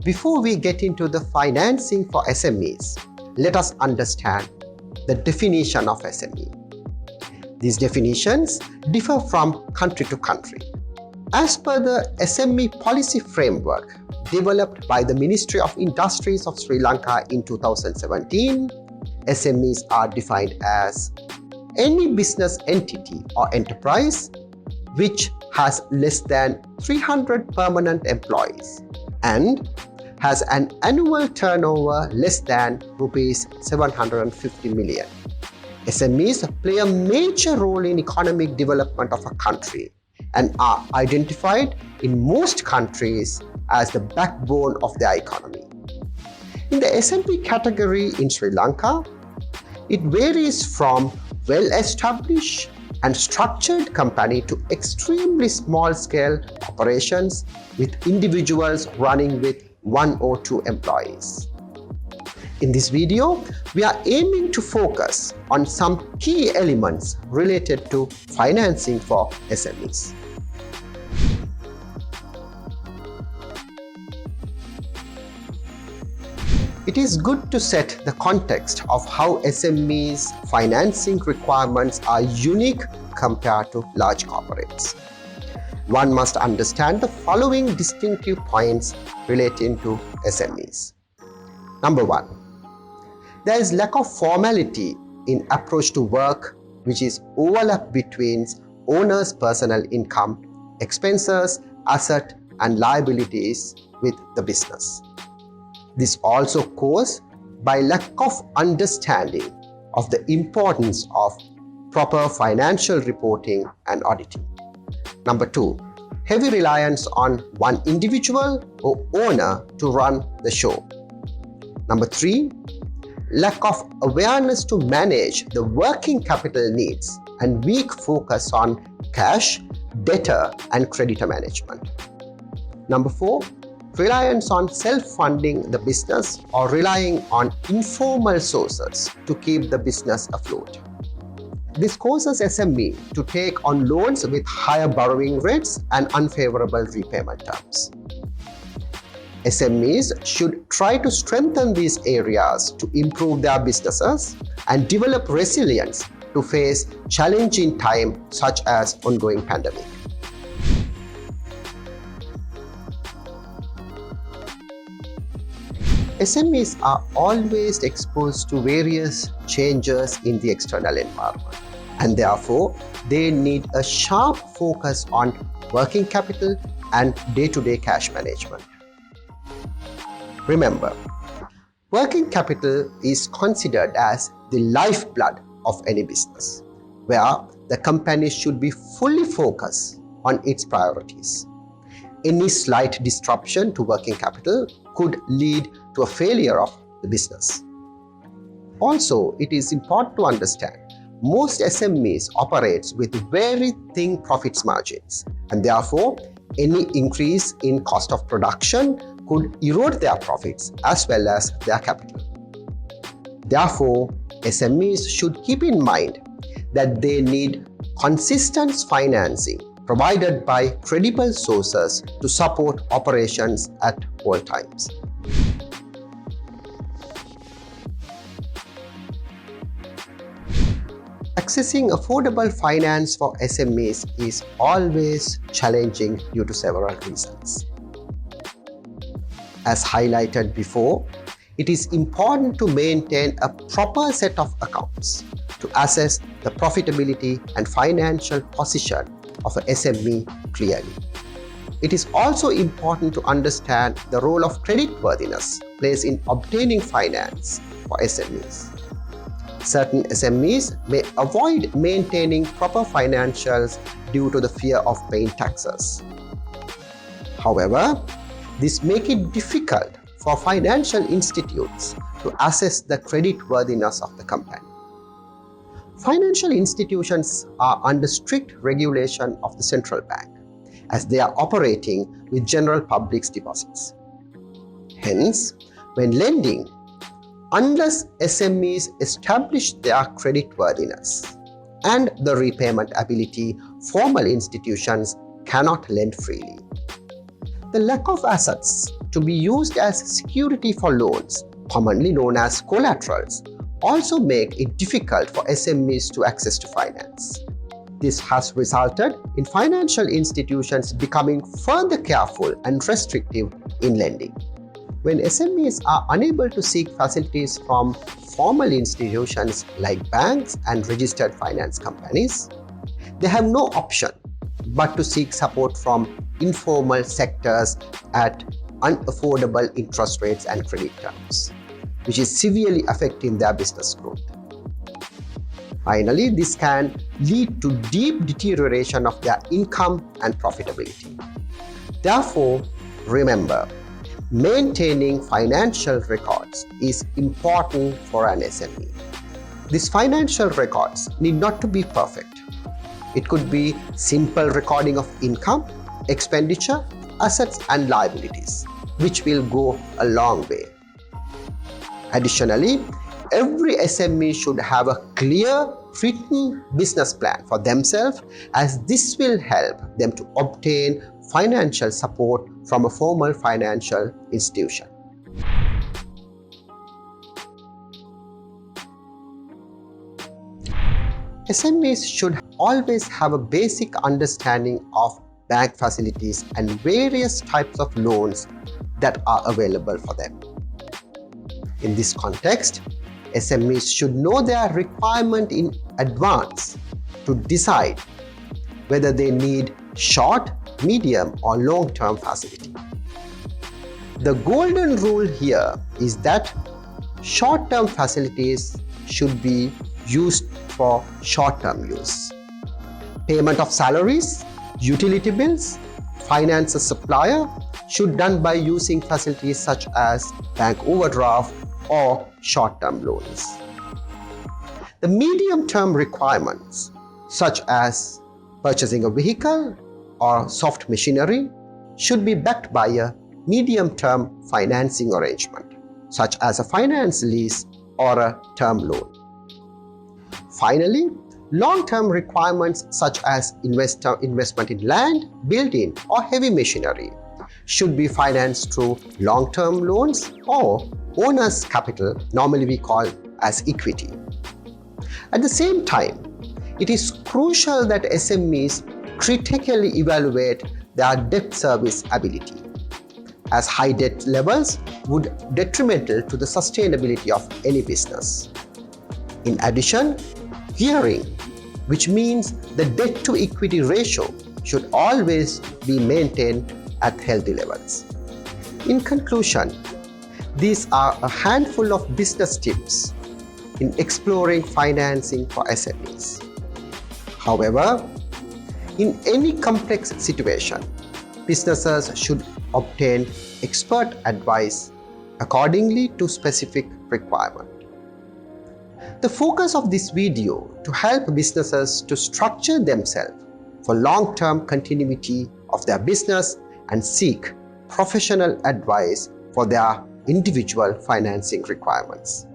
Before we get into the financing for SMEs, let us understand the definition of SME. These definitions differ from country to country. As per the SME policy framework developed by the Ministry of Industries of Sri Lanka in 2017, SMEs are defined as any business entity or enterprise which has less than 300 permanent employees and has an annual turnover less than rupees 750 million. SMEs play a major role in economic development of a country and are identified in most countries as the backbone of their economy. In the SME category in Sri Lanka, it varies from well-established and structured company to extremely small-scale operations with individuals running with 1 or 2 employees. In this video, we are aiming to focus on some key elements related to financing for SMEs. It is good to set the context of how SMEs' financing requirements are unique compared to large corporates. One must understand the following distinctive points relating to SMEs. Number 1, there is lack of formality in approach to work, which is overlap between owner's personal income, expenses, asset and liabilities with the business. This also caused by lack of understanding of the importance of proper financial reporting and auditing. Number 2, heavy reliance on one individual or owner to run the show. Number 3, lack of awareness to manage the working capital needs and weak focus on cash, debtor and creditor management. Number 4, reliance on self-funding the business or relying on informal sources to keep the business afloat. This causes SME to take on loans with higher borrowing rates and unfavorable repayment terms. SMEs should try to strengthen these areas to improve their businesses and develop resilience to face challenging times such as ongoing pandemic. SMEs are always exposed to various changes in the external environment, and therefore they need a sharp focus on working capital and day-to-day cash management. Remember, working capital is considered as the lifeblood of any business, where the company should be fully focused on its priorities. Any slight disruption to working capital could lead to a failure of the business. Also, it is important to understand most SMEs operates with very thin profits margins, and therefore any increase in cost of production could erode their profits as well as their capital. Therefore, SMEs should keep in mind that they need consistent financing provided by credible sources to support operations at all times. Accessing affordable finance for SMEs is always challenging due to several reasons. As highlighted before, it is important to maintain a proper set of accounts to assess the profitability and financial position of a SME clearly. It is also important to understand the role of creditworthiness plays in obtaining finance for SMEs. Certain SMEs may avoid maintaining proper financials due to the fear of paying taxes. However, this makes it difficult for financial institutes to assess the creditworthiness of the company. Financial institutions are under strict regulation of the central bank, as they are operating with general public's deposits. Hence, when lending, unless SMEs establish their creditworthiness and the repayment ability, formal institutions cannot lend freely. The lack of assets to be used as security for loans, commonly known as collaterals, also make it difficult for SMEs to access to finance. This has resulted in financial institutions becoming further careful and restrictive in lending. When SMEs are unable to seek facilities from formal institutions like banks and registered finance companies, they have no option but to seek support from informal sectors at unaffordable interest rates and credit terms, which is severely affecting their business growth. Finally, this can lead to deep deterioration of their income and profitability. Therefore, remember, maintaining financial records is important for an SME. These financial records need not to be perfect. It could be simple recording of income, expenditure, assets and liabilities, which will go a long way. Additionally, every SME should have a clear, written business plan for themselves, as this will help them to obtain financial support from a formal financial institution. SMEs should always have a basic understanding of bank facilities and various types of loans that are available for them. In this context, SMEs should know their requirement in advance to decide whether they need short, medium or long-term facility. The golden rule here is that short-term facilities should be used for short-term use. Payment of salaries, utility bills, finance a supplier should be done by using facilities such as bank overdraft or short-term loans. The medium-term requirements such as purchasing a vehicle or soft machinery should be backed by a medium-term financing arrangement such as a finance lease or a term loan. Finally, long-term requirements such as investment in land, building or heavy machinery should be financed through long-term loans or owner's capital, normally we call as equity. At the same time, it is crucial that SMEs critically evaluate their debt service ability, as high debt levels would be detrimental to the sustainability of any business. In addition, gearing, which means the debt to equity ratio, should always be maintained at healthy levels. In conclusion, these are a handful of business tips in exploring financing for SMEs. However, in any complex situation, businesses should obtain expert advice accordingly to specific requirements. The focus of this video to help businesses to structure themselves for long-term continuity of their business and seek professional advice for their individual financing requirements.